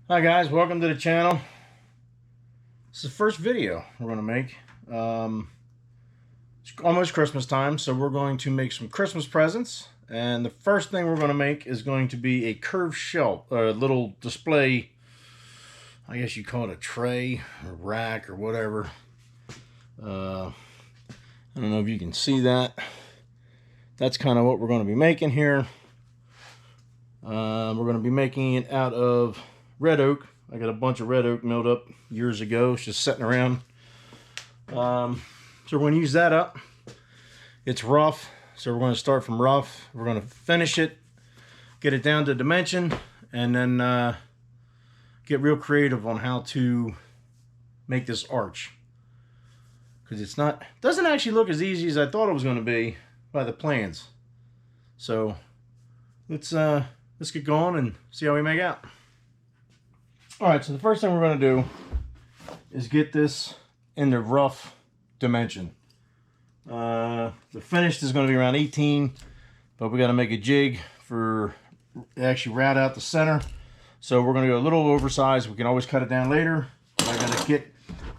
Hi guys, welcome to the channel. This is the first video we're going to make. It's almost Christmas time, so we're going to make some Christmas presents. And the first thing we're going to make is going to be a curved shelf, a little display, I guess you call it a tray or rack or whatever. I don't know if you can see that. That's kind of what we're going to be making here. We're going to be making it out of red oak. I got a bunch of red oak milled up years ago. It's just sitting around. So we're going to use that up. It's rough, so we're going to start from rough. We're going to finish it, get it down to dimension, and then get real creative on how to make this arch. Because it doesn't actually look as easy as I thought it was going to be by the plans. So let's get going and see how we make out. Alright, so the first thing we're going to do is get this in the rough dimension. The finished is going to be around 18, but we got to make a jig for actually round out the center. So we're going to go a little oversized. We can always cut it down later. But I got to get,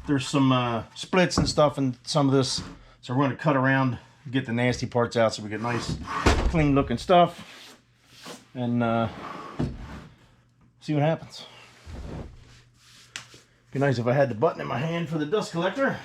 there's some splits and stuff in some of this. So we're going to cut around, get the nasty parts out so we get nice, clean looking stuff. And see what happens. Be nice if I had the button in my hand for the dust collector.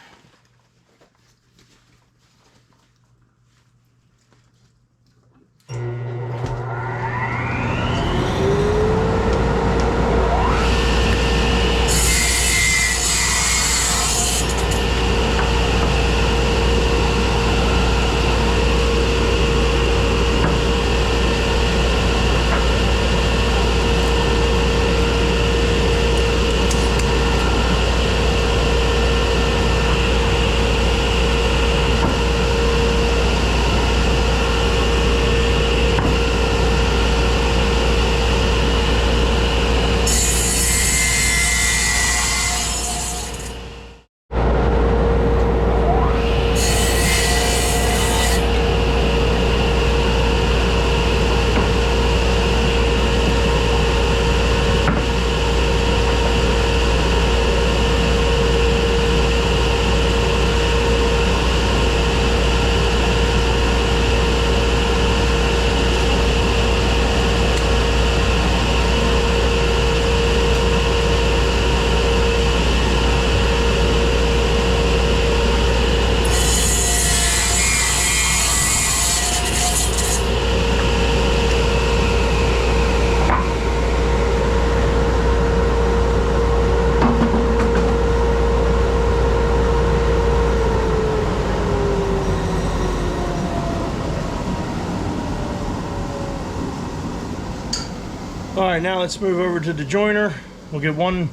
Alright, now let's move over to the joiner. We'll get one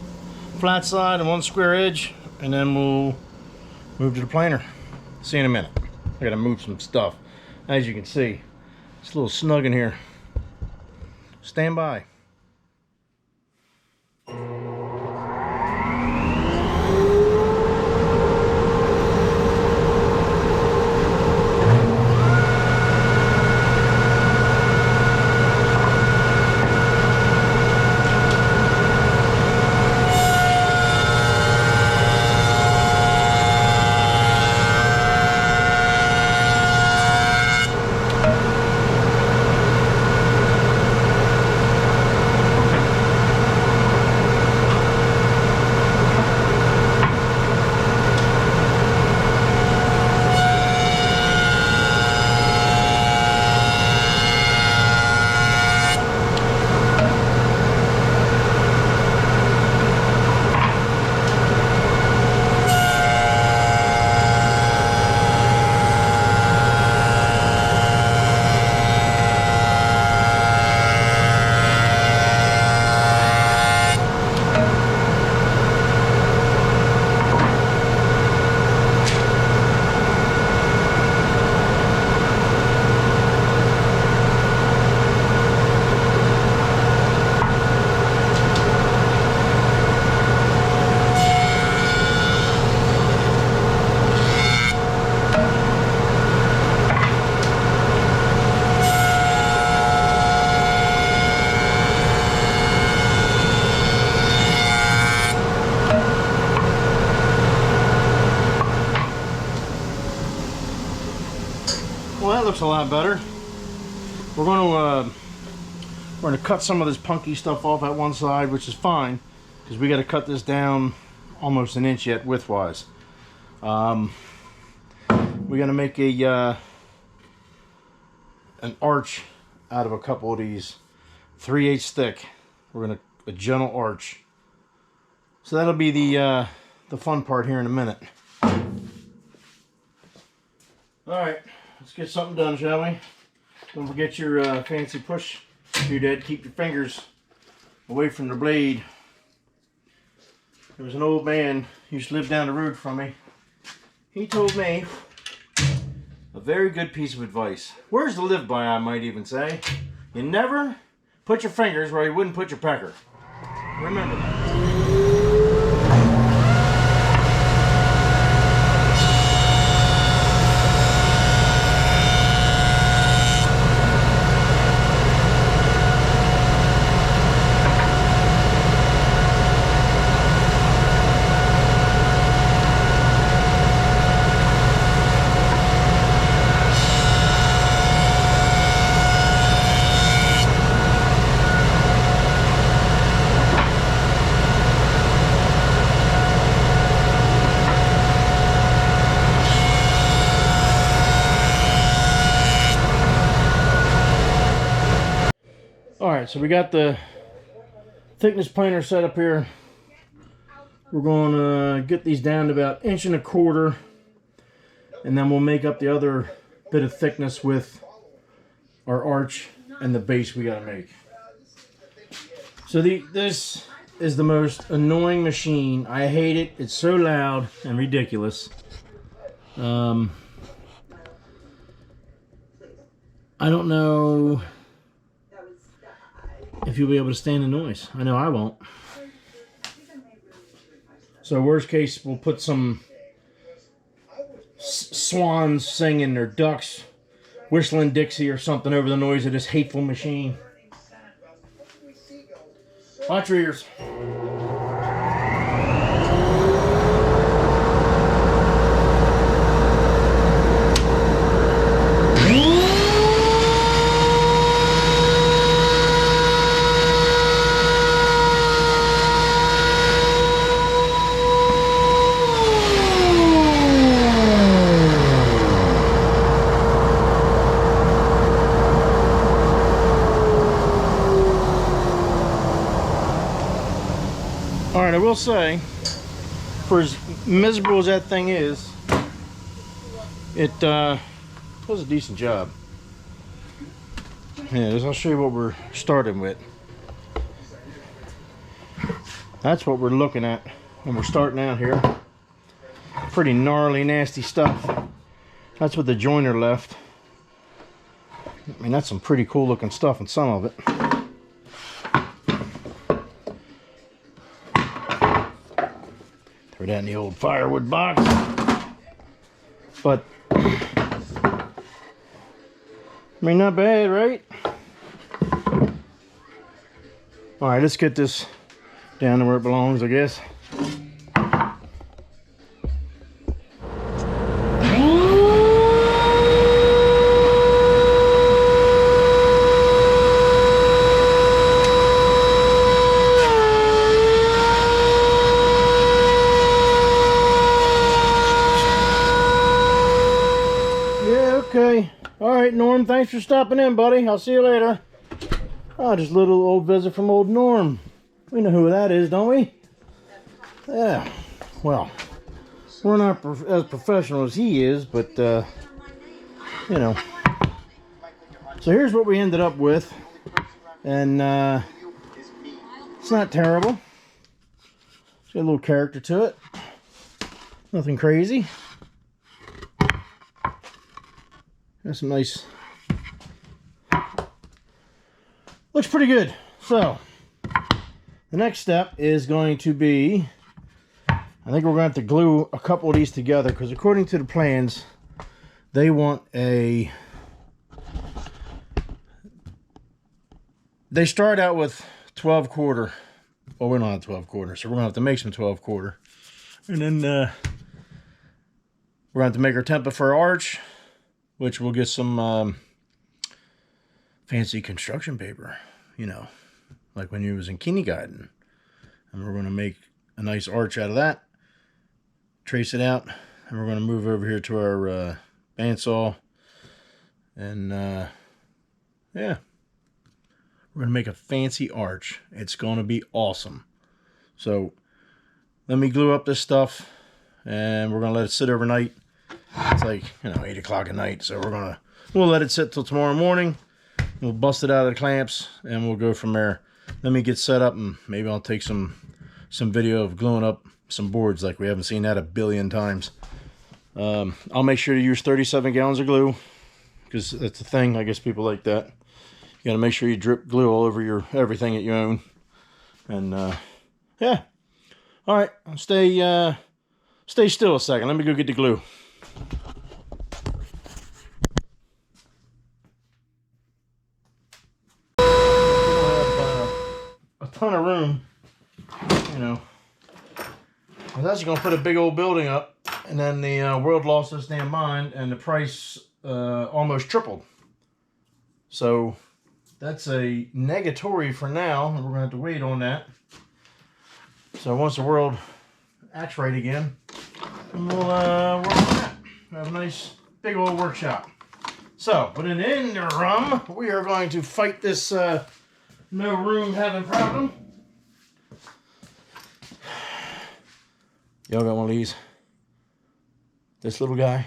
flat side and one square edge, and then we'll move to the planer. See you in a minute. I gotta move some stuff. As you can see, it's a little snug in here. Stand by. looks a lot better. We're going to cut some of this punky stuff off at one side, which is fine, because we got to cut this down almost an inch yet widthwise. We're going to make a an arch out of a couple of these 3/8 thick. We're going to a gentle arch. So that'll be the fun part here in a minute. All right, let's get something done, shall we? Don't forget your fancy push doodad. Keep your fingers away from the blade. There was an old man who used to live down the road from me. He told me a very good piece of advice. Words to live by, I might even say. You never put your fingers where you wouldn't put your pecker. Remember that. Alright, so we got the thickness planer set up here. We're going to get these down to about 1.25 inches, and then we'll make up the other bit of thickness with our arch and the base we got to make. So this is the most annoying machine. I hate it. It's so loud and ridiculous. I don't know if you'll be able to stand the noise. I know I won't. So worst case, we'll put some swans singing or ducks whistling Dixie or something over the noise of this hateful machine. Watch your ears. Alright, I will say, for as miserable as that thing is, it does a decent job. Yeah, I'll show you what we're starting with. That's what we're looking at when we're starting out here. Pretty gnarly, nasty stuff. That's what the joiner left. I mean, that's some pretty cool looking stuff in some of it. Throw that in the old firewood box. But, I mean, not bad, right? Alright, let's get this down to where it belongs, I guess. Okay. Alright, Norm, thanks for stopping in, buddy. I'll see you later. Oh, just a little old visit from old Norm. We know who that is, don't we? Yeah. Well, we're not as professional as he is, but, you know. So here's what we ended up with. And, it's not terrible. It's got a little character to it. Nothing crazy. Got some nice, looks pretty good. So the next step is going to be, I think we're going to have to glue a couple of these together, because according to the plans, they want they start out with 12/4. Well, we don't have 12/4, so we're going to have to make some 12/4. And then we're going to have to make our template for our arch. which we'll get some fancy construction paper, you know, like when you was in kindergarten. And we're going to make a nice arch out of that, trace it out, and we're going to move over here to our bandsaw, and yeah, we're going to make a fancy arch. It's going to be awesome. So let me glue up this stuff, and we're going to let it sit overnight. It's like, you know, 8 o'clock at night, so we'll let it sit till tomorrow morning. We'll bust it out of the clamps, and we'll go from there. Let me get set up, and maybe I'll take some video of gluing up some boards like we haven't seen that a billion times. I'll make sure to use 37 gallons of glue, because that's the thing. I guess people like that. You got to make sure you drip glue all over your everything that you own. And yeah. All right, stay still a second. Let me go get the glue. A ton of room, you know. I was actually going to put a big old building up, and then the world lost its damn mind, and the price almost tripled. So that's a negatory for now, and we're going to have to wait on that. So once the world acts right again, we'll work on that. We'll have a nice big old workshop. So, but in the interim, we are going to fight this no room having problem. Y'all got one of these? This little guy?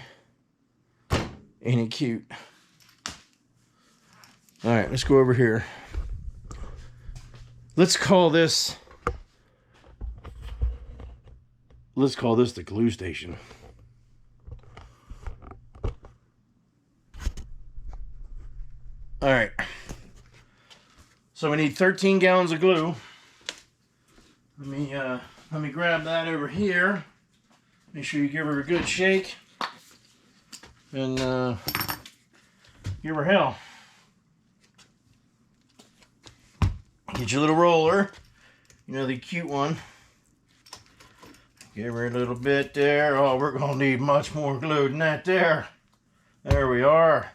Ain't he cute? Alright, let's go over here. Let's call this the glue station. Alright. So we need 13 gallons of glue. Let me grab that over here. Make sure you give her a good shake. And give her hell. Get your little roller. You know, the cute one. Give her a little bit there. Oh, we're going to need much more glue than that there. There we are.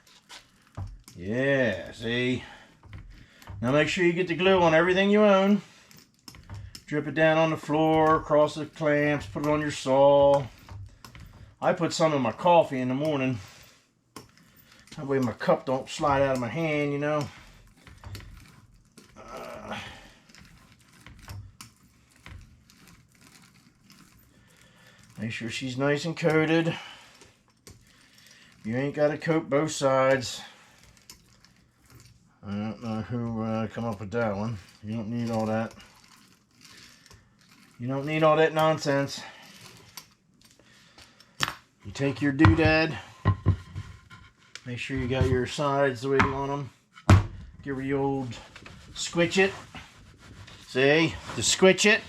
Yeah, see? Now make sure you get the glue on everything you own. Drip it down on the floor, across the clamps, put it on your saw. I put some in my coffee in the morning. That way my cup don't slide out of my hand, you know. Make sure she's nice and coated. You ain't got to coat both sides. I don't know who come up with that one. You don't need all that. You don't need all that nonsense. You take your doodad. Make sure you got your sides the way you want them. Give her the old squitch it. See? Just squitch it.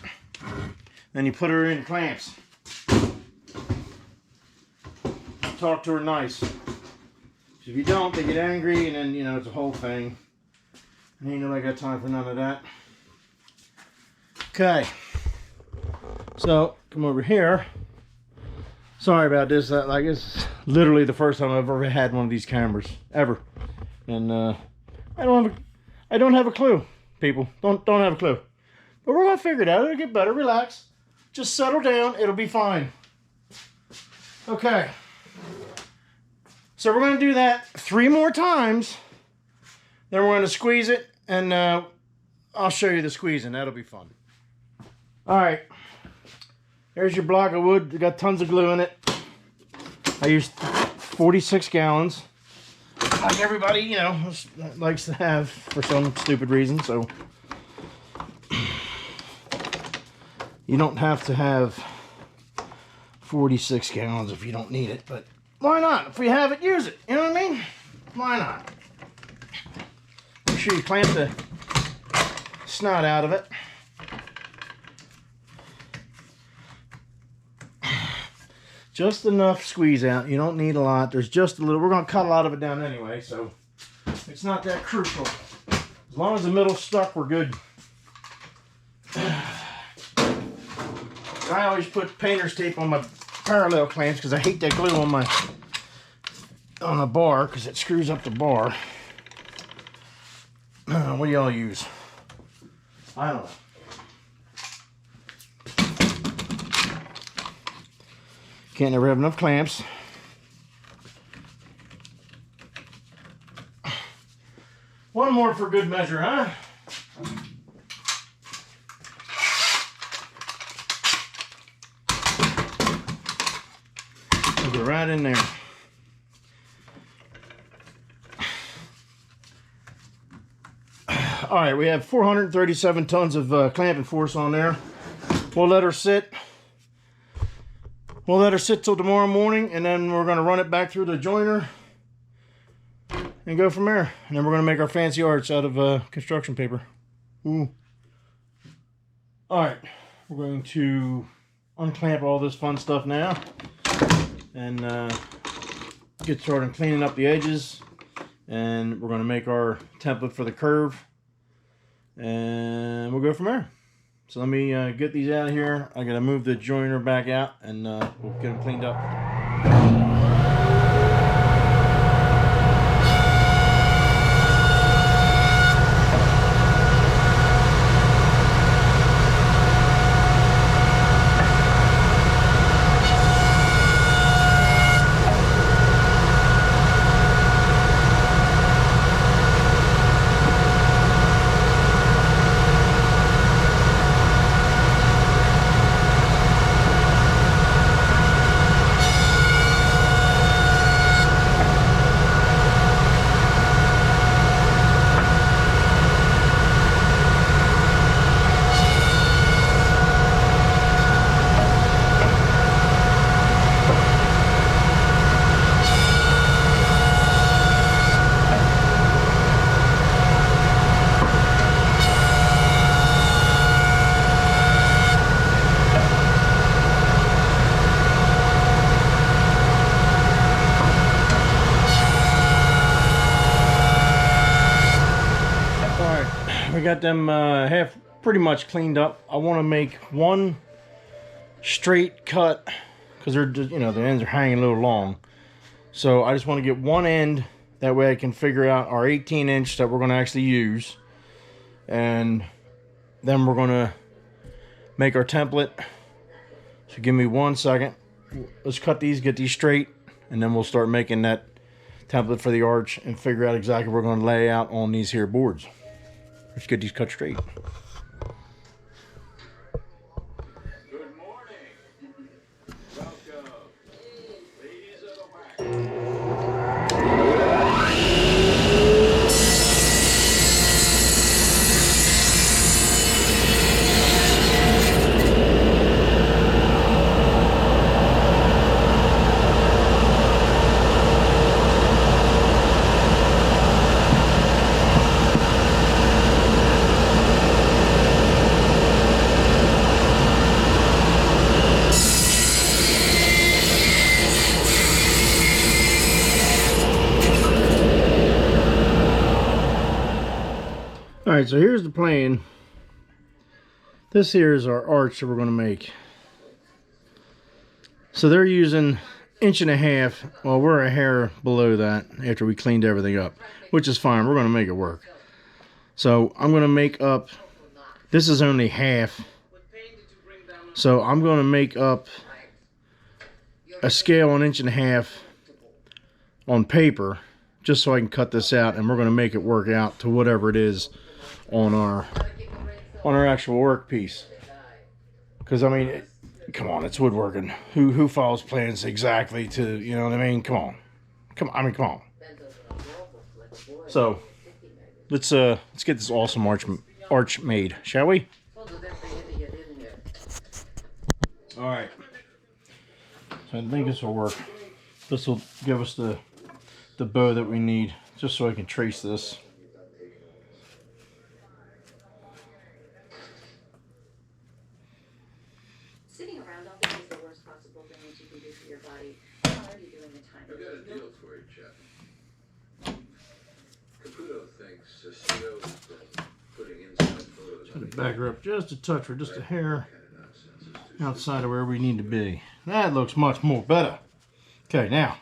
Then you put her in clamps. Talk to her nice. If you don't, they get angry, and then, you know, it's a whole thing. And ain't nobody got time for none of that. Okay. So, come over here. Sorry about this. Like, it's literally the first time I've ever had one of these cameras. Ever. And, I don't have a clue, people. Don't have a clue. But we're going to figure it out. It'll get better. Relax. Just settle down. It'll be fine. Okay. So we're going to do that 3 more times. Then we're going to squeeze it, and I'll show you the squeezing. That'll be fun. All right. There's your block of wood. It got tons of glue in it. I used 46 gallons. Like everybody, you know, likes to have for some stupid reason. So you don't have to have 46 gallons if you don't need it, but why not? If we have it, use it. You know what I mean? Why not? Make sure you clamp the snot out of it. Just enough squeeze out. You don't need a lot. There's just a little. We're going to cut a lot of it down anyway, so it's not that crucial. As long as the middle's stuck, we're good. I always put painter's tape on my parallel clamps because I hate that glue on my on the bar because it screws up the bar. What do y'all use? I don't know. Can't never have enough clamps. One more for good measure, huh? I'll go right in there. All right, we have 437 tons of clamping force on there. We'll let her sit. We'll let her sit till tomorrow morning, and then we're going to run it back through the joiner and go from there. And then we're going to make our fancy arch out of construction paper. Ooh. All right, we're going to unclamp all this fun stuff now and get started cleaning up the edges. And we're going to make our template for the curve, and we'll go from there. So let me get these out of here. I got to move the joiner back out, and we'll get them cleaned up. We got them half pretty much cleaned up. I want to make one straight cut because they're just, you know, the ends are hanging a little long. So I just want to get one end, that way I can figure out our 18-inch that we're going to actually use, and then we're going to make our template. So give me 1 second. Let's cut these, get these straight, and then we'll start making that template for the arch and figure out exactly what we're going to lay out on these here boards. Let's get these cut straight. Good morning. Welcome. Ladies of the wax. Alright, so here's the plan. This here is our arch that we're going to make. So they're using 1.5 inches. Well, we're a hair below that after we cleaned everything up, which is fine. We're going to make it work. So I'm going to make up, this is only half. So I'm going to make up a scale 1.5 inches on paper, just so I can cut this out, and we're going to make it work out to whatever it is on our actual workpiece. Because I mean, come on, it's woodworking. Who follows plans exactly to, you know what I mean? Come on, come on. So let's get this awesome arch made, shall we? All right. So I think this will work. This will give us the bow that we need, just so I can trace this. Sitting around all day is the worst possible thing that you can do for your body. How are you doing the time? I've got a deal for you, Jeff. Caputo thinks SEO is putting inside photos. Try to back her up just a touch, or just a hair outside of where we need to be. That looks much more better. Okay, now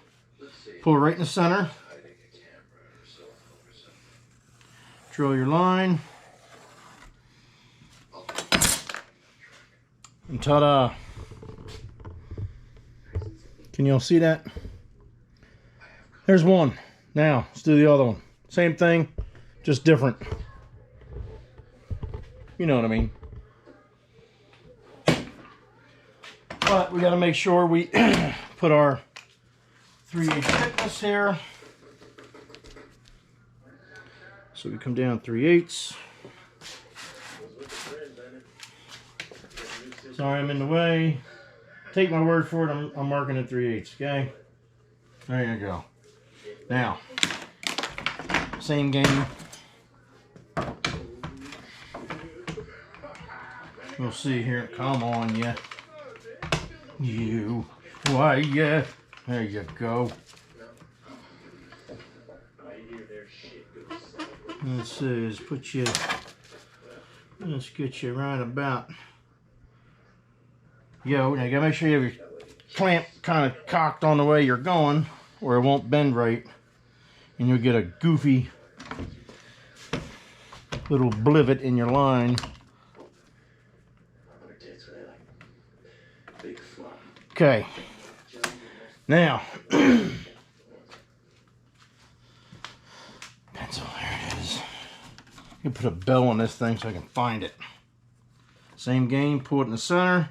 Pull it right in the center. Drill your line. And ta-da! Can y'all see that? There's one. Now, let's do the other one. Same thing, just different. You know what I mean. But we got to make sure we put our 3/8 thickness here. So we come down 3/8. Sorry, I'm in the way. Take my word for it, I'm marking it 3/8, okay? There you go. Now, same game. We'll see here. Come on, yeah. You. Why, yeah. There you go. This is put you. Let's get you right about. Yo, now you gotta make sure you have your clamp kind of cocked on the way you're going, or it won't bend right, and you'll get a goofy little blivet in your line. Okay. Now, pencil, there it is. You put a bell on this thing so I can find it. Same game, pull it in the center,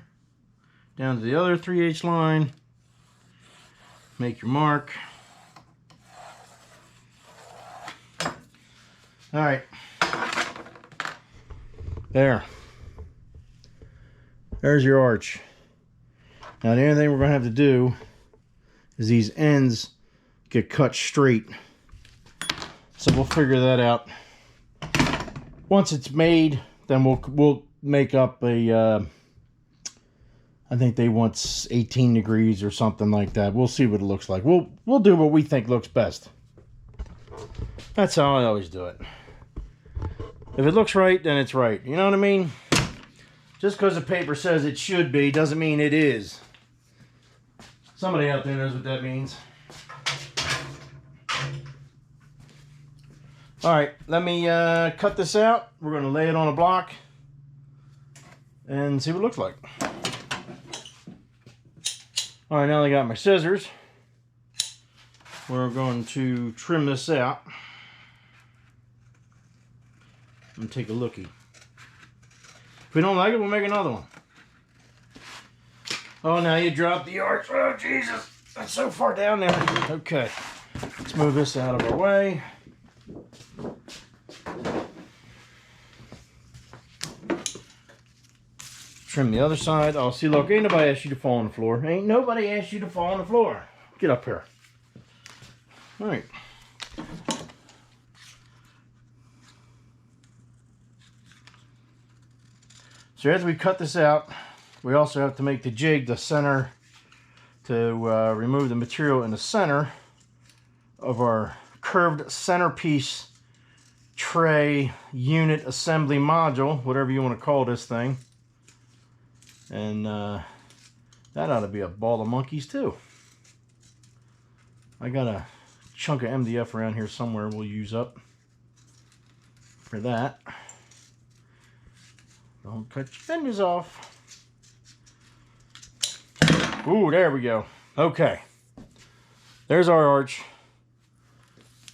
down to the other 3/8 line, make your mark. All right, there's your arch. Now the only thing we're going to have to do is these ends get cut straight. So we'll figure that out. Once it's made, then we'll make up a, I think they want 18 degrees or something like that. We'll see what it looks like. We'll do what we think looks best. That's how I always do it. If it looks right, then it's right. You know what I mean? Just because the paper says it should be doesn't mean it is. Somebody out there knows what that means. All right, let me cut this out. We're going to lay it on a block and see what it looks like. All right, now I got my scissors. We're going to trim this out and take a lookie. If we don't like it, we'll make another one. Oh, now you dropped the arch. Oh, Jesus. That's so far down there. Okay. Let's move this out of our way. Trim the other side. Oh, see, look, ain't nobody asked you to fall on the floor. Ain't nobody asked you to fall on the floor. Get up here. All right. So as we cut this out, we also have to make the jig the center to remove the material in the center of our curved centerpiece tray unit assembly module, whatever you want to call this thing. And that ought to be a ball of monkeys too. I got a chunk of MDF around here somewhere we'll use up for that. Don't cut your fingers off. Ooh, there we go. Okay. There's our arch.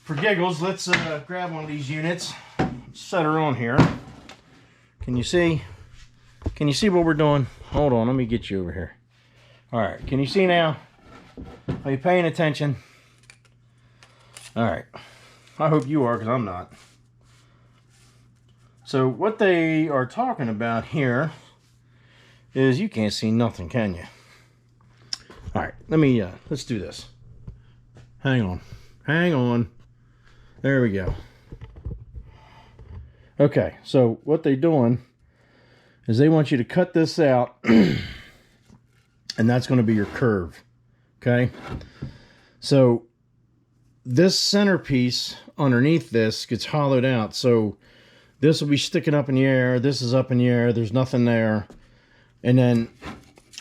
For giggles, let's grab one of these units. Set her on here. Can you see? Can you see what we're doing? Hold on, let me get you over here. All right, can you see now? Are you paying attention? All right. I hope you are, because I'm not. So what they are talking about here is you can't see nothing, can you? All right, let's do this. Hang on. There we go. Okay, so what they're doing is they want you to cut this out, and that's going to be your curve, okay? So this centerpiece underneath this gets hollowed out, so this will be sticking up in the air, this is up in the air, there's nothing there. And then,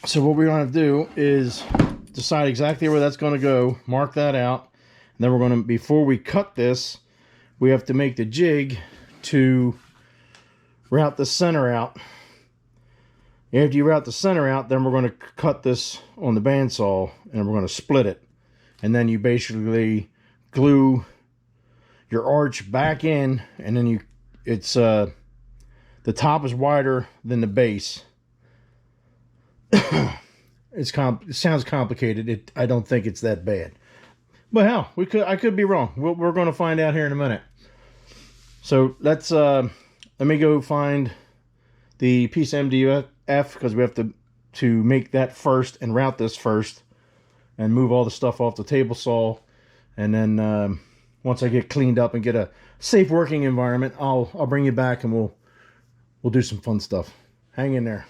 so what we're going to do is decide exactly where that's going to go, mark that out, then we're going to, before we cut this, we have to make the jig to route the center out. After you route the center out, then we're going to cut this on the bandsaw and we're going to split it. And then you basically glue your arch back in, and then the top is wider than the base. It sounds complicated. I don't think it's that bad. But hell, I could be wrong. We're going to find out here in a minute. So let me go find the piece of MDF, because we have to make that first and route this first and move all the stuff off the table saw. And then once I get cleaned up and get a safe working environment, I'll bring you back and we'll do some fun stuff. Hang in there.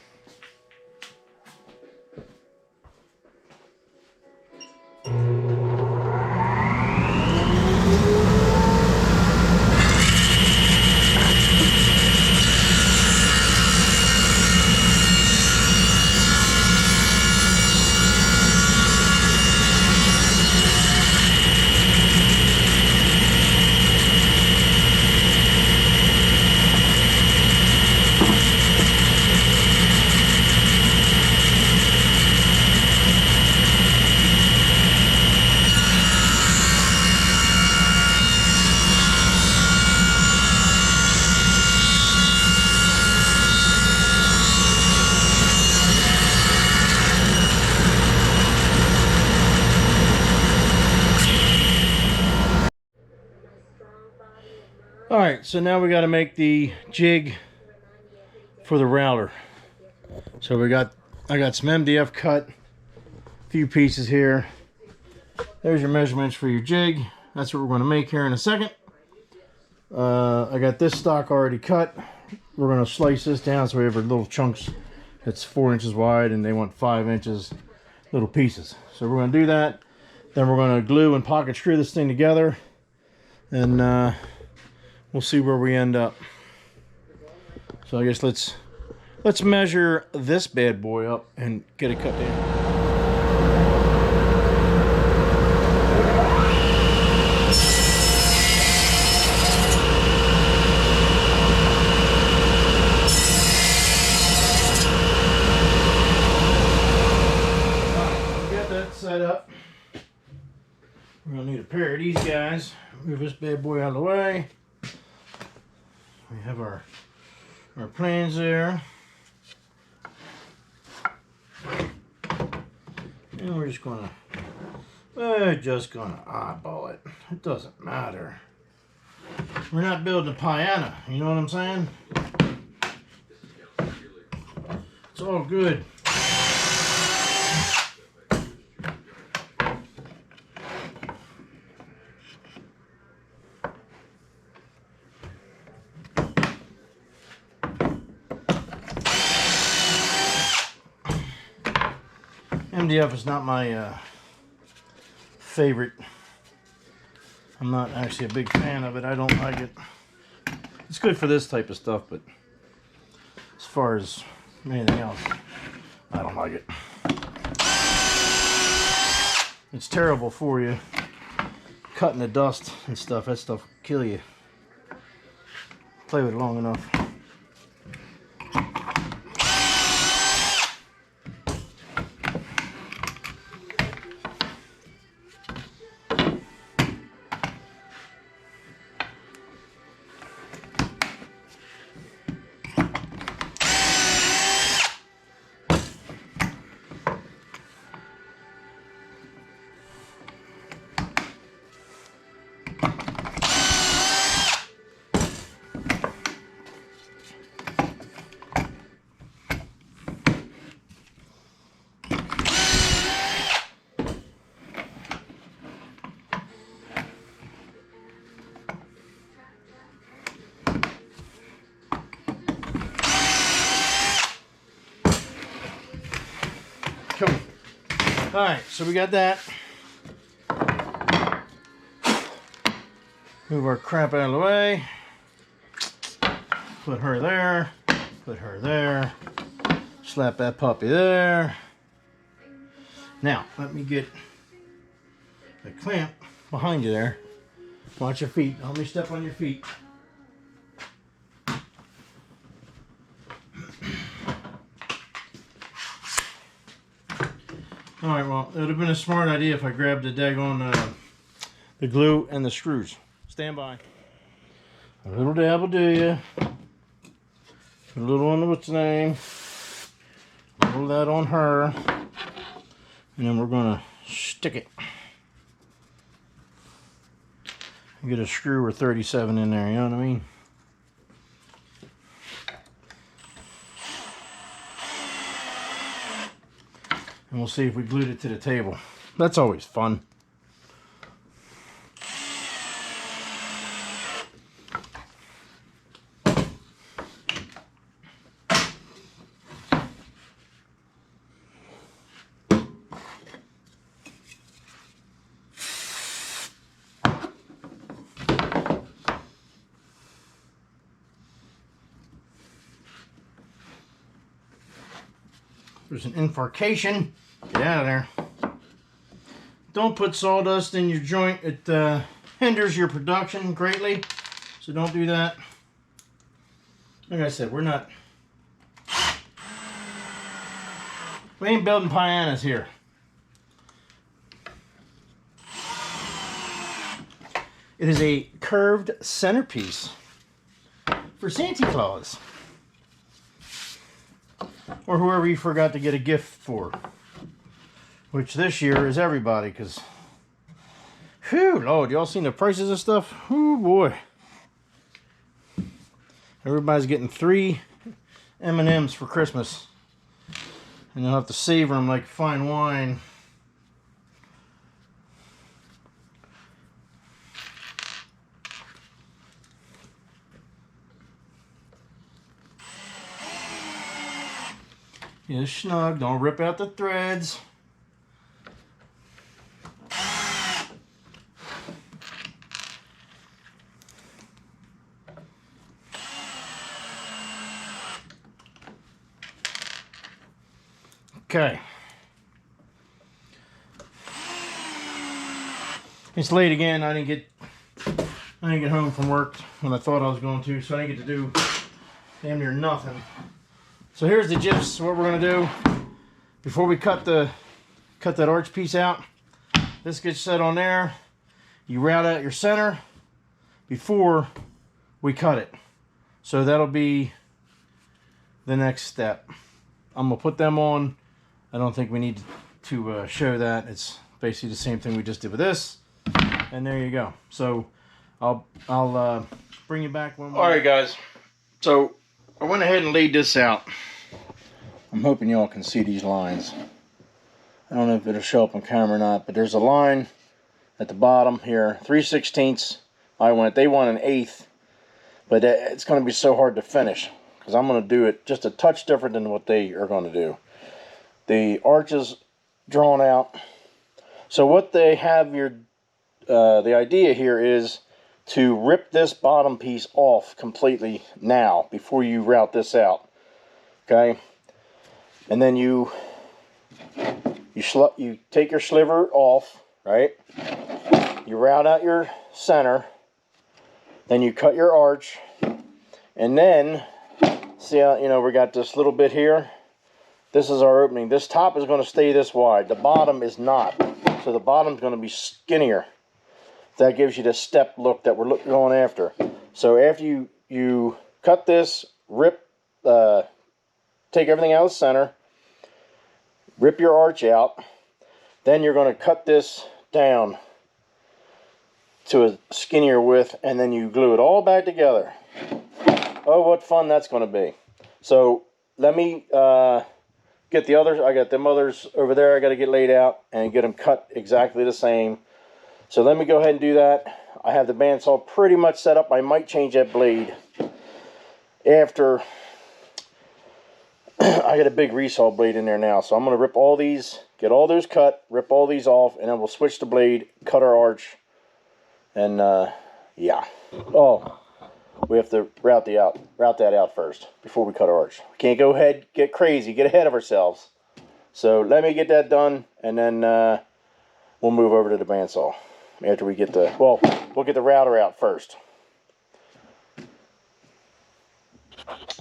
Alright, so now we got to make the jig for the router. So I got some MDF cut, a few pieces here. There's your measurements for your jig. That's what we're going to make here in a second. I got this stock already cut. We're going to slice this down so we have our little chunks. It's 4 inches wide and they want 5 inches little pieces. So we're going to do that. Then we're going to glue and pocket screw this thing together. And we'll see where we end up. So I guess let's measure this bad boy up and get it cut down. Alright, we got that set up. We're gonna need a pair of these guys. Move this bad boy out of the way. We have our plans there. And we're just gonna eyeball it. It doesn't matter. We're not building a piano, you know what I'm saying? It's all good. MDF is not my favorite. I'm not actually a big fan of it. I don't like it. It's good for this type of stuff, but as far as anything else, I don't like it. It's terrible for you. Cutting the dust and stuff, that stuff will kill you. Play with it long enough. Cool. Alright, so we got that. Move our crap out of the way. Put her there. Put her there. Slap that puppy there. Now, let me get the clamp behind you there. Watch your feet. Let me step on your feet. Alright, well, it would have been a smart idea if I grabbed the daggone the glue and the screws. Stand by. A little dab will do ya. Put a little on the what's the name. A little of that on her. And then we're going to stick it. Get a screw or 37 in there, you know what I mean? And we'll see if we glued it to the table. That's always fun. There's an infarction. Get out of there. Don't put sawdust in your joint. It hinders your production greatly. So don't do that. Like I said, we ain't building pianos here. It is a curved centerpiece for Santa Claus. Or whoever you forgot to get a gift for. Which this year is everybody, because... Whew, Lord, y'all seen the prices of stuff? Oh boy. Everybody's getting 3 M&Ms for Christmas. And you'll have to savor them like fine wine. Get snug, don't rip out the threads. Okay. It's late again. I didn't get home from work when I thought I was going to, so I didn't get to do damn near nothing. So here's the gist. What we're gonna do before we cut that arch piece out. This gets set on there. You route out your center before we cut it. So that'll be the next step. I'm gonna put them on. I don't think we need to show that. It's basically the same thing we just did with this. And there you go. So I'll bring you back when. All right, guys. So I went ahead and laid this out. I'm hoping y'all can see these lines. I don't know if it'll show up on camera or not, but there's a line at the bottom here, 3/16. They want an 1/8, but it's going to be so hard to finish because I'm going to do it just a touch different than what they are going to do. The arch is drawn out. So what they have the idea here is to rip this bottom piece off completely now before you route this out. Okay, and then you take your sliver off, right? You route out your center, then you cut your arch, and then see how we got this little bit here. This is our opening. This top is going to stay this wide. The bottom is not. So the bottom's going to be skinnier. That gives you the step look that we're going after. So after you cut this, take everything out of the center, rip your arch out, then you're going to cut this down to a skinnier width, and then you glue it all back together. Oh, what fun that's going to be. So let me get the others. I got them others over there I got to get laid out and get them cut exactly the same. So let me go ahead and do that. I have the bandsaw pretty much set up. I might change that blade after. I got a big resaw blade in there now, so I'm going to rip all these, get all those cut, rip all these off, and then we'll switch the blade, cut our arch, and yeah. Oh, we have to route that out first before we cut our arch. We can't go ahead, get crazy, get ahead of ourselves. So let me get that done, and then we'll move over to the bandsaw. after we get the, well, we'll get the router out first.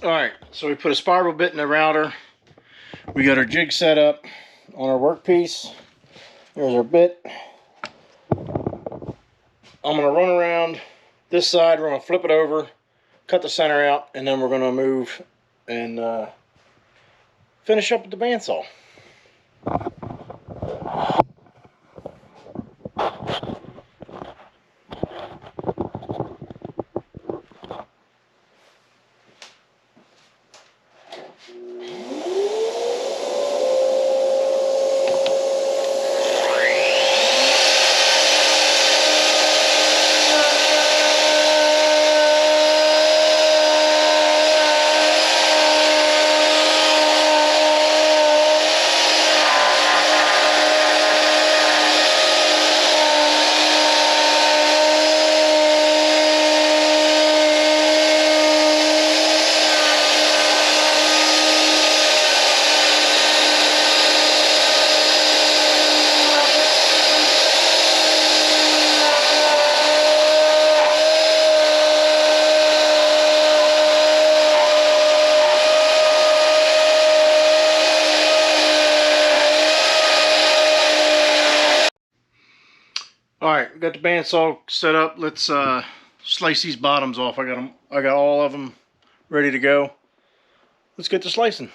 Alright, so we put a spiral bit in the router. We got our jig set up on our workpiece. There's our bit. I'm going to run around this side, we're going to flip it over, cut the center out, and then we're going to move and finish up with the bandsaw. Alright, got the bandsaw set up. Let's slice these bottoms off. I got all of them ready to go. Let's get to slicing.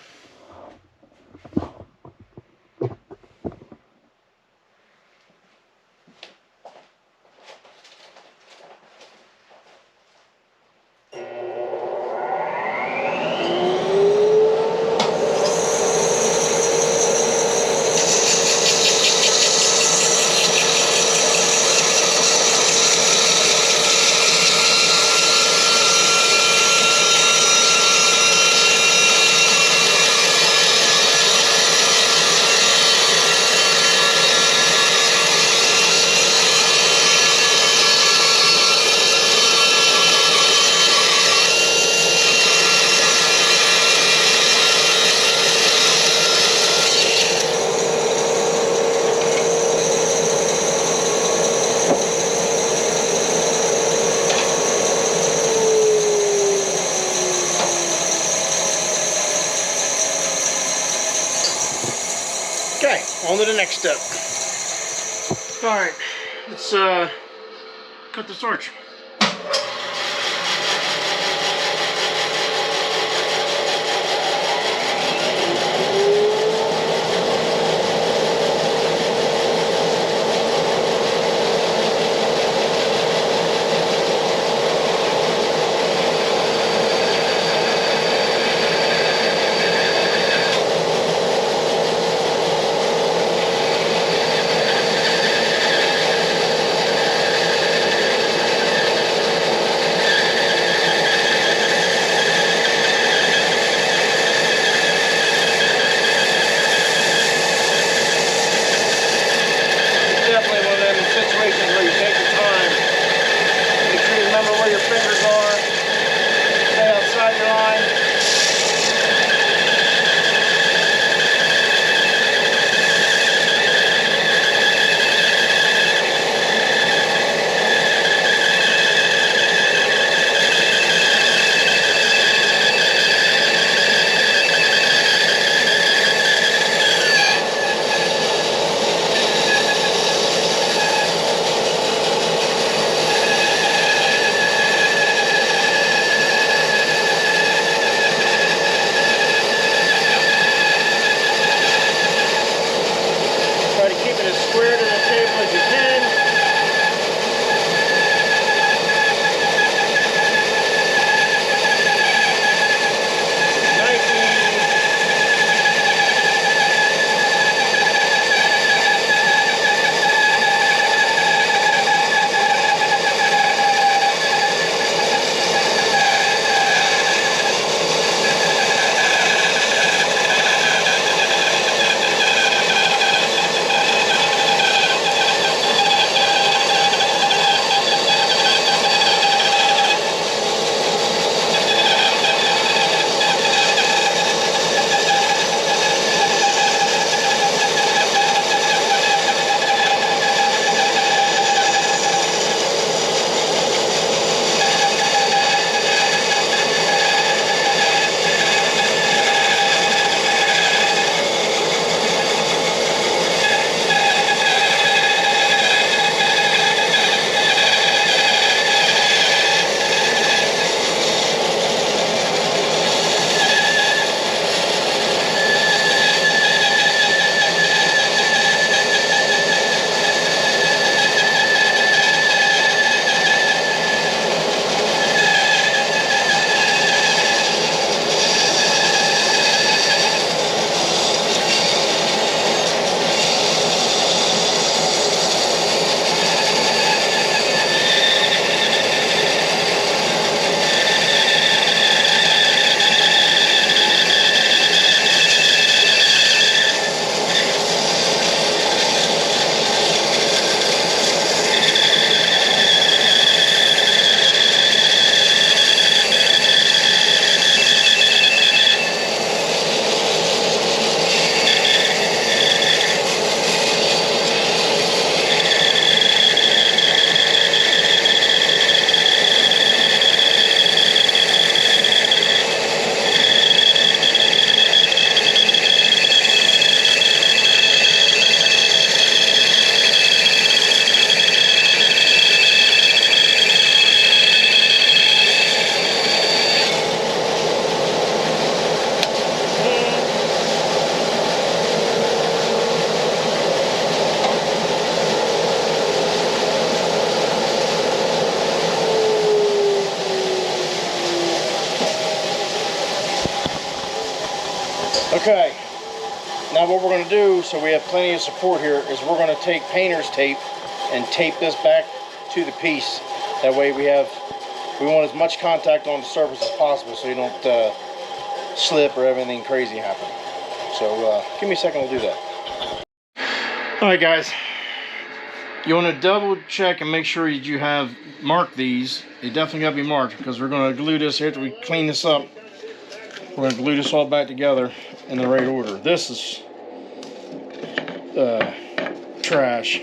Okay, on to the next step. Alright, let's cut the starch. Okay, now what we're going to do, so we have plenty of support here, is we're going to take painter's tape and tape this back to the piece. That way we want as much contact on the surface as possible so you don't slip or have anything crazy happen. So give me a second, we'll do that. Alright guys, you want to double check and make sure that you have marked these. They definitely got to be marked because we're going to glue this here after we clean this up. We're going to glue this all back together in the right order. This is trash.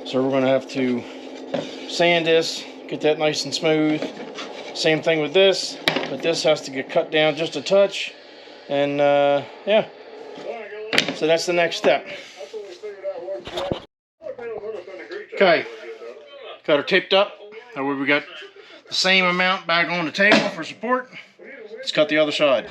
So we're going to have to sand this, get that nice and smooth. Same thing with this, but this has to get cut down just a touch. And yeah, so that's the next step. Okay, got her taped up. That way we got the same amount back on the table for support. Let's cut the other side.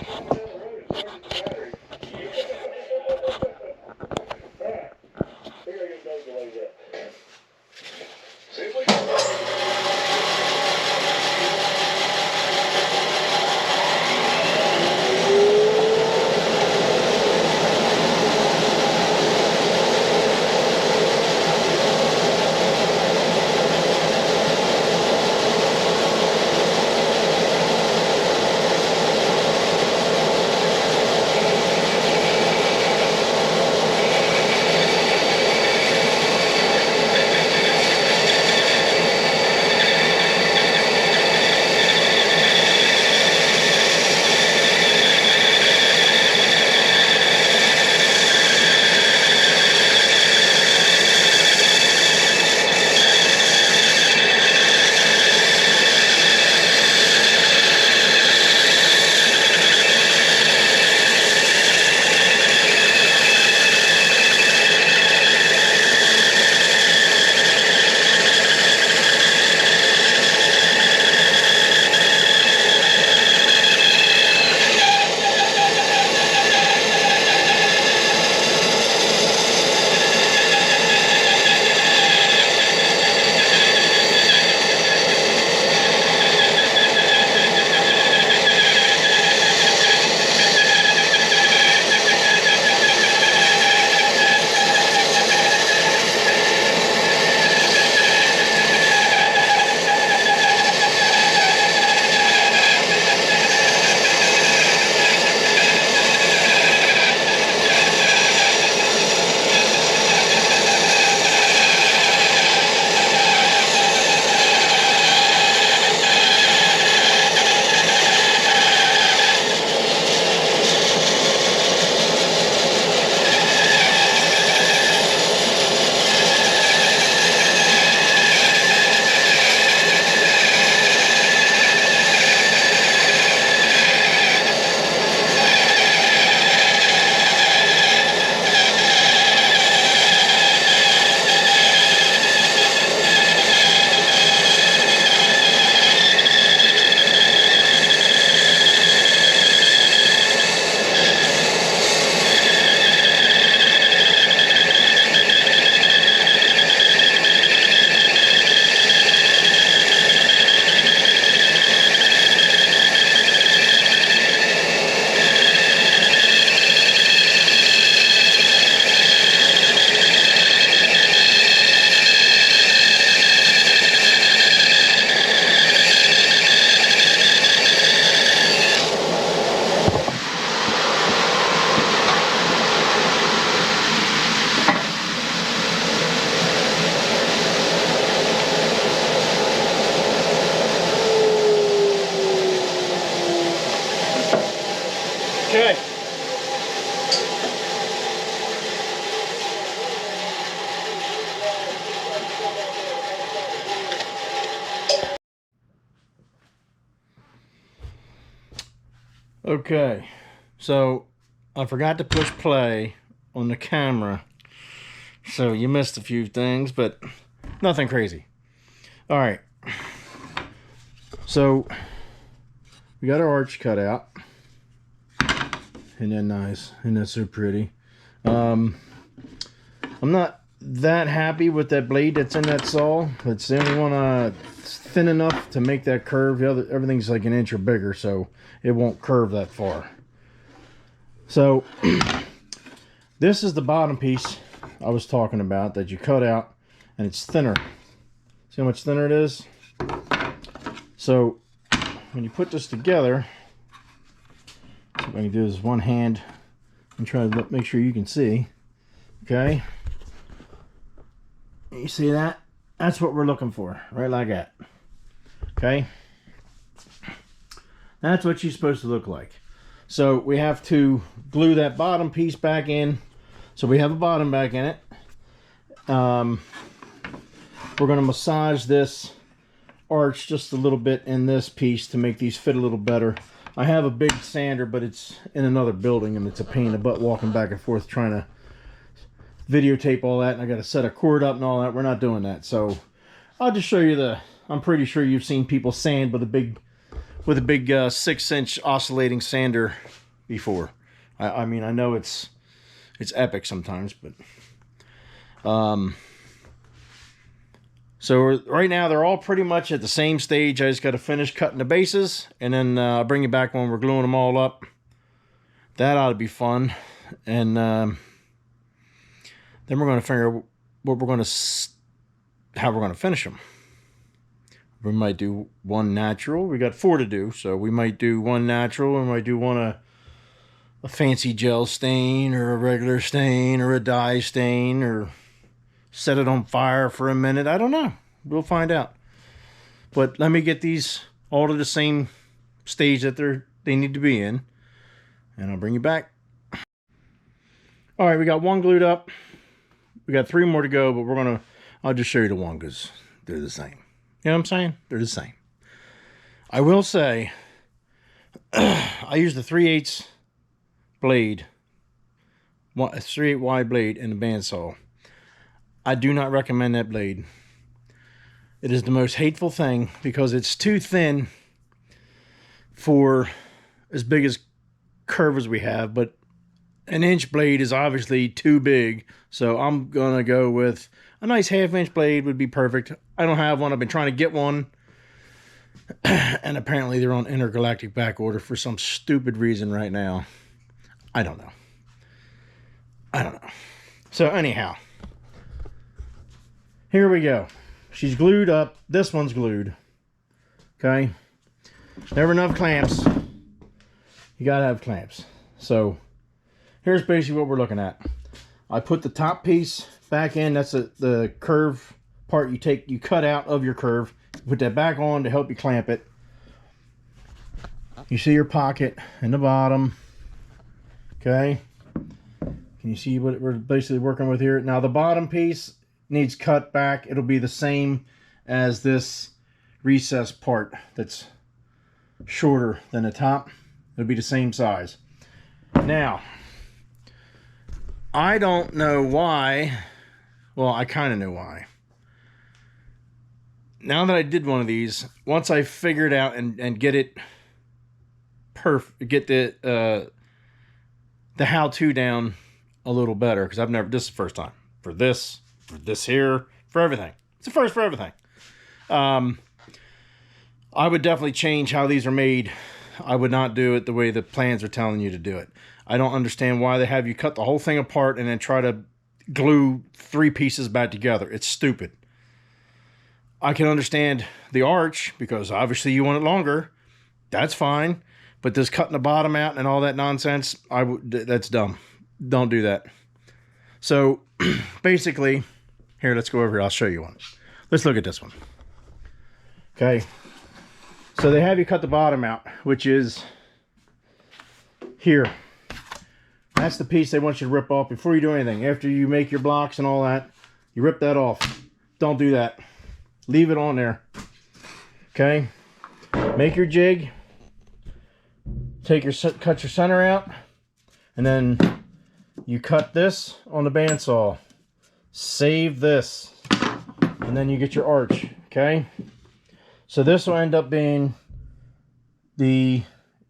Okay. Okay, so I forgot to push play on the camera, so you missed a few things, but nothing crazy. All right, so we got our arch cut out. Isn't that nice? Isn't that so pretty? I'm not that happy with that blade that's in that saw. It's the only one thin enough to make that curve. The other, everything's like an inch or bigger, so it won't curve that far. So this is the bottom piece I was talking about that you cut out, and it's thinner. See how much thinner it is? So when you put this together, what I can do is one hand and try to make sure you can see. Okay, you see that? That's what we're looking for, right like that. Okay, that's what she's supposed to look like. So we have to glue that bottom piece back in, so we have a bottom back in it. We're going to massage this arch just a little bit in this piece to make these fit a little better. I have a big sander, but it's in another building, and it's a pain in the butt walking back and forth trying to videotape all that, and I got to set a cord up and all that. We're not doing that. So I'll just show you I'm pretty sure you've seen people sand with a big 6-inch oscillating sander before. I mean, I know it's epic sometimes, but so right now they're all pretty much at the same stage. I just got to finish cutting the bases, and then I'll bring you back when we're gluing them all up. That ought to be fun. And then we're going to figure out how we're going to finish them. We might do one natural. We got 4 to do, so we might do one natural. We might do one a fancy gel stain, or a regular stain, or a dye stain, or set it on fire for a minute. I don't know. We'll find out. But let me get these all to the same stage that they need to be in, and I'll bring you back. All right, we got one glued up. We got 3 more to go, but I'll just show you the one because they're the same. You know what I'm saying? They're the same. I will say, I used the 3/8 blade, a 3/8 wide blade in the bandsaw. I do not recommend that blade. It is the most hateful thing because it's too thin for as big as curve as we have, but an inch blade is obviously too big, so I'm gonna go with a nice 1/2-inch blade would be perfect. I don't have one. I've been trying to get one, and apparently they're on intergalactic back order for some stupid reason right now. I don't know. So anyhow, here we go. She's glued up. This one's glued. Okay. Never enough clamps. You gotta have clamps. So here's basically what we're looking at. I put the top piece back in. That's the curve part you cut out of your curve. Put that back on to help you clamp it. You see your pocket in the bottom. Okay. Can you see what we're basically working with here? Now the bottom piece needs cut back. It'll be the same as this recess part that's shorter than the top. It'll be the same size. Now, I don't know why. Well, I kind of know why. Now that I did one of these, once I figured out and get it perfect, get the how-to down a little better, because I've never, this is the first time for this here, for everything. It's the first for everything. I would definitely change how these are made. I would not do it the way the plans are telling you to do it. I don't understand why they have you cut the whole thing apart and then try to glue 3 pieces back together. It's stupid. I can understand the arch because obviously you want it longer. That's fine. But this cutting the bottom out and all that nonsense, that's dumb. Don't do that. So basically, here, let's go over here. I'll show you one. Let's look at this one. Okay. So they have you cut the bottom out, which is here. That's the piece they want you to rip off before you do anything. After you make your blocks and all that, you rip that off. Don't do that. Leave it on there. Okay. Make your jig. Cut your center out, and then you cut this on the bandsaw. Save this, and then you get your arch. Okay. So this will end up being the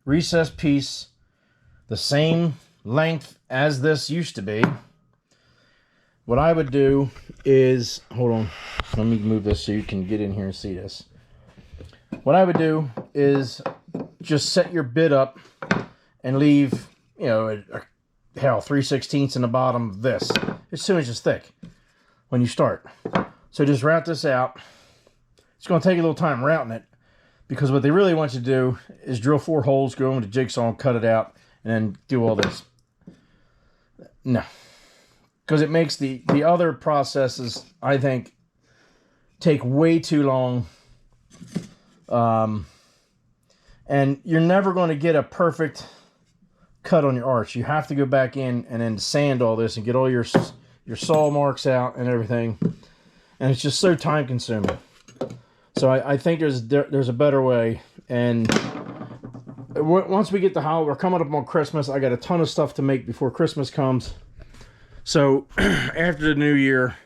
recessed piece, the same length as this used to be. What I would do is, hold on, let me move this so you can get in here and see this. What I would do is just set your bit up and leave you know, hell, 3/16 in the bottom of this. It's 2 inches thick when you start. So just route this out. It's going to take a little time routing it, because what they really want you to do is drill 4 holes, go into jigsaw and cut it out, and then do all this. No. Because it makes the other processes, I think, take way too long. And you're never going to get a perfect cut on your arch. You have to go back in and then sand all this and get all your saw marks out and everything. And it's just so time consuming. So I think there's a better way. And once we get the holiday, we're coming up on Christmas. I got a ton of stuff to make before Christmas comes. So after the new year,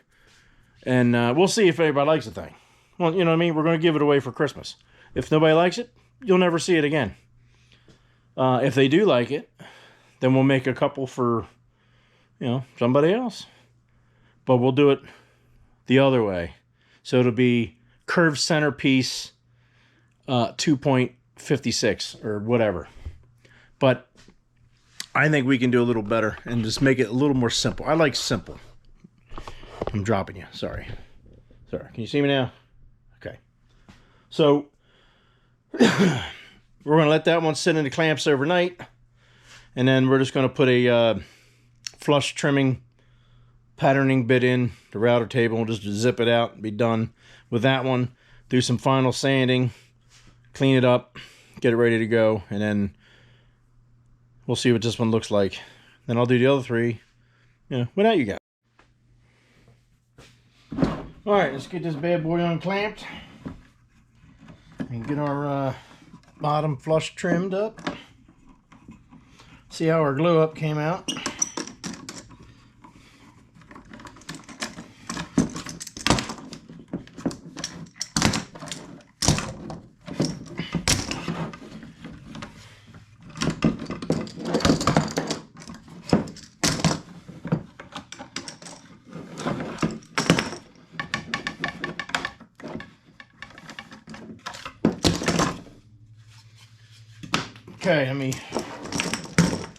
and we'll see if everybody likes the thing. Well, you know what I mean? We're going to give it away for Christmas. If nobody likes it, you'll never see it again. If they do like it, then we'll make a couple for, you know, somebody else. But we'll do it the other way. So it'll be curved centerpiece 2.56 or whatever. But I think we can do a little better and just make it a little more simple. I like simple. I'm dropping you. Sorry. Can you see me now? Okay. So we're going to let that one sit in the clamps overnight. And then we're just going to put a flush trimming patterning bit in the router table. We'll just zip it out and be done with that one. Do some final sanding. Clean it up. Get it ready to go. And then we'll see what this one looks like. Then I'll do the other 3, you know, without you guys. Alright, let's get this bad boy unclamped. And get our bottom flush trimmed up. See how our glue up came out. Okay, let me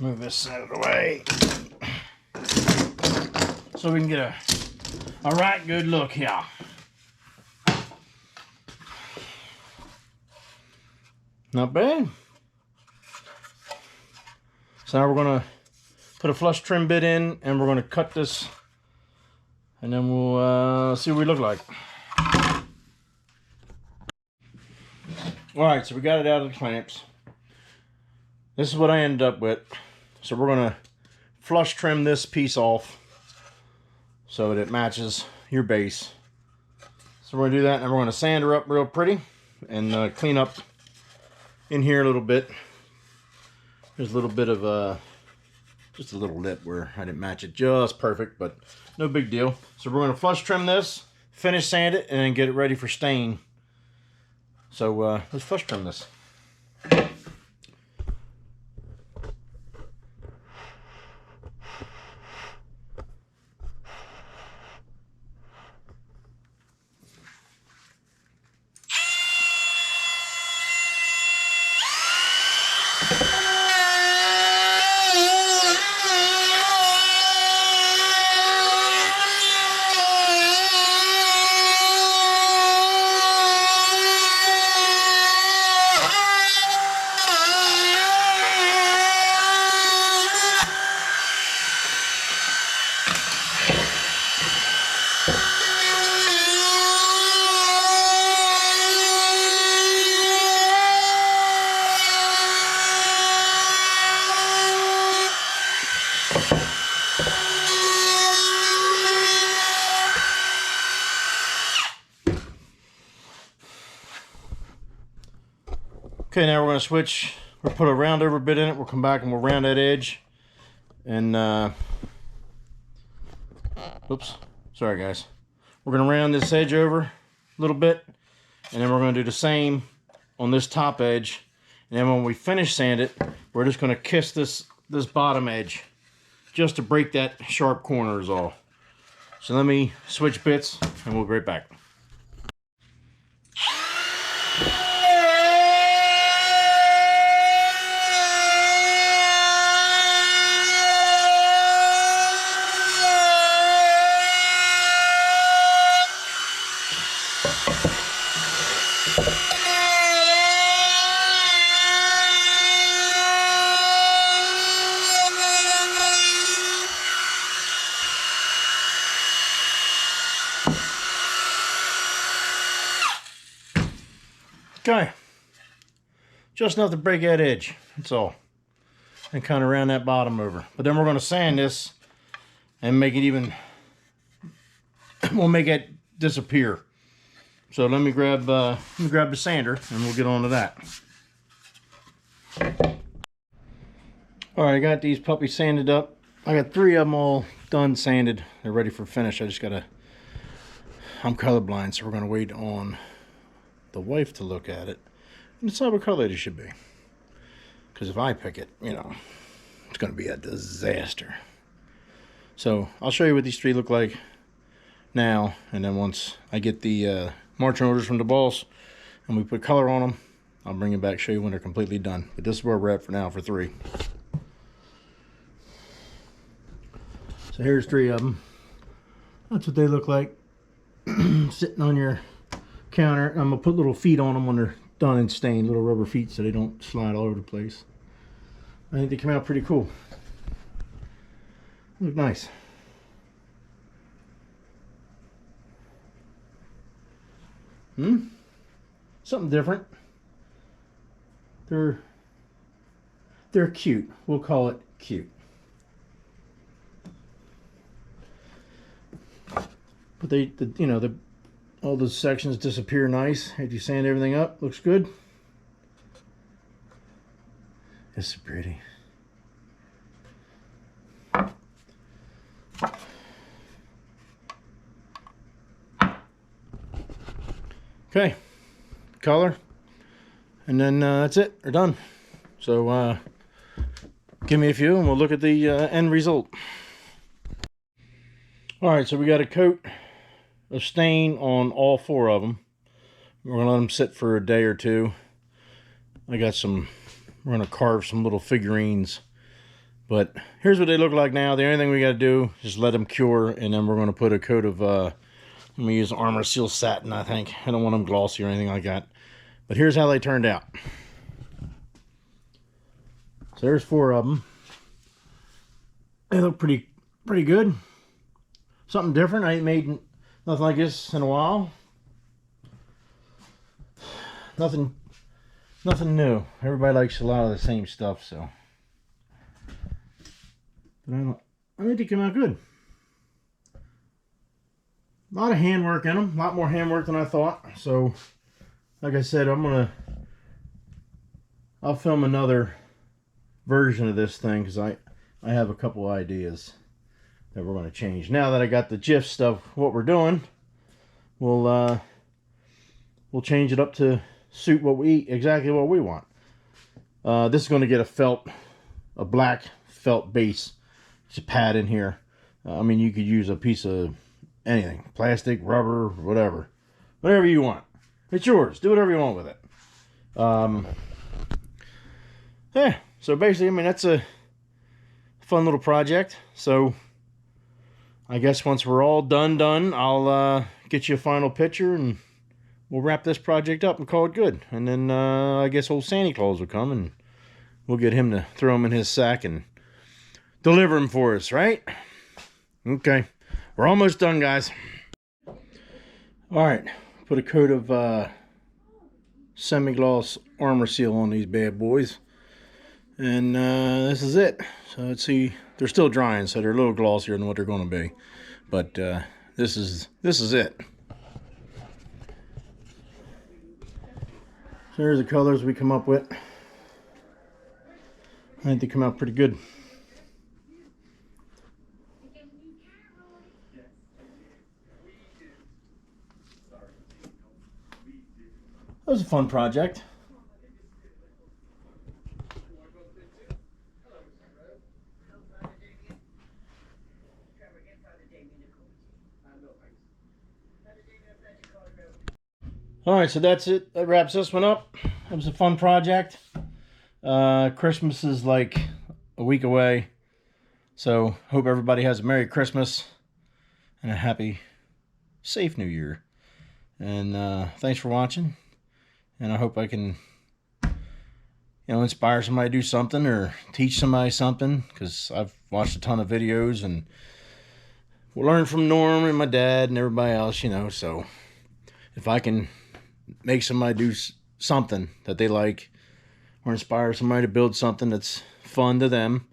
move this out of the way so we can get a right good look here. Not bad. So now we're going to put a flush trim bit in and we're going to cut this and then we'll see what we look like. Alright, so we got it out of the clamps. This is what I ended up with. So we're going to flush trim this piece off so that it matches your base. So we're going to do that, and we're going to sand her up real pretty and clean up in here a little bit. There's a little bit of just a little lip where I didn't match it just perfect, but no big deal. So we're going to flush trim this, finish sand it, and then get it ready for stain. So let's flush trim this. Okay, now we're going to switch. We'll put a round over bit in it. We'll come back and we'll round that edge. And, oops, sorry guys. We're going to round this edge over a little bit. And then we're going to do the same on this top edge. And then when we finish sand it, we're just going to kiss this bottom edge just to break that sharp corner is all. So let me switch bits and we'll be right back. Okay. Just enough to break that edge. That's all. And kind of round that bottom over. But then we're going to sand this and make it even... we'll make it disappear. So let me grab the sander and we'll get on to that. Alright, I got these puppies sanded up. I got 3 of them all done sanded. They're ready for finish. I just gotta... I'm colorblind, so we're gonna wait on the wife to look at it and decide what color it should be. Because if I pick it, you know, it's gonna be a disaster. So I'll show you what these 3 look like now, and then once I get the marching orders from the boss and we put color on them, I'll bring it back, show you when they're completely done. But this is where we're at for now for 3. So here's 3 of them. That's what they look like sitting on your counter. I'm gonna put little feet on them when they're done and stained, little rubber feet, so they don't slide all over the place. I think they come out pretty cool. Look nice. Something different. They're cute. We'll call it cute. But you know, all the sections disappear nice after you sand everything up. Looks good. It's so pretty. Okay, color, and then that's it. We're done. So give me a few and we'll look at the end result. All right, so we got a coat of stain on all 4 of them. We're gonna let them sit for a day or 2. We're gonna carve some little figurines, but here's what they look like now. The only thing we got to do is let them cure, and then we're gonna put a coat of I'm gonna use Armor Seal satin. I think I don't want them glossy or anything like that, but here's how they turned out. So there's 4 of them. They look pretty good. Something different. I ain't made nothing like this in a while. Nothing new. Everybody likes a lot of the same stuff, so. But I think they come out good. A lot of handwork in them. A lot more handwork than I thought. So, like I said, I'll film another version of this thing because I have a couple ideas that we're going to change. Now that I got the gist of what we're doing, we'll change it up to suit what we eat, exactly what we want. This is going to get a black felt base. Just a pad in here. I mean, you could use a piece of anything, plastic, rubber, whatever you want. It's yours. Do whatever you want with it. Yeah. So basically, I mean, that's a fun little project. So I guess once we're all done, I'll get you a final picture and we'll wrap this project up and call it good. And then I guess old Santa Claus will come and we'll get him to throw him in his sack and deliver him for us, right? Okay. We're almost done, guys. All right. Put a coat of semi-gloss Armor Seal on these bad boys. And this is it. So let's see. They're still drying, so they're a little glossier than what they're going to be. But this is it. So here's the colors we come up with. I think they come out pretty good. That was a fun project. Alright, so that's it. That wraps this one up. It was a fun project. Christmas is like a week away. So, hope everybody has a Merry Christmas and a happy, safe New Year. And thanks for watching. And I hope I can, inspire somebody to do something or teach somebody something. Because I've watched a ton of videos and learned from Norm and my dad and everybody else, So, if I can make somebody do something that they like, or inspire somebody to build something that's fun to them,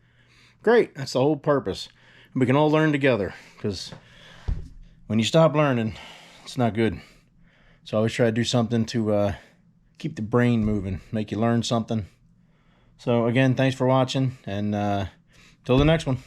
great. That's the whole purpose. We can all learn together, because when you stop learning, it's not good. So I always try to do something to keep the brain moving, make you learn something. So again, thanks for watching, and till the next one.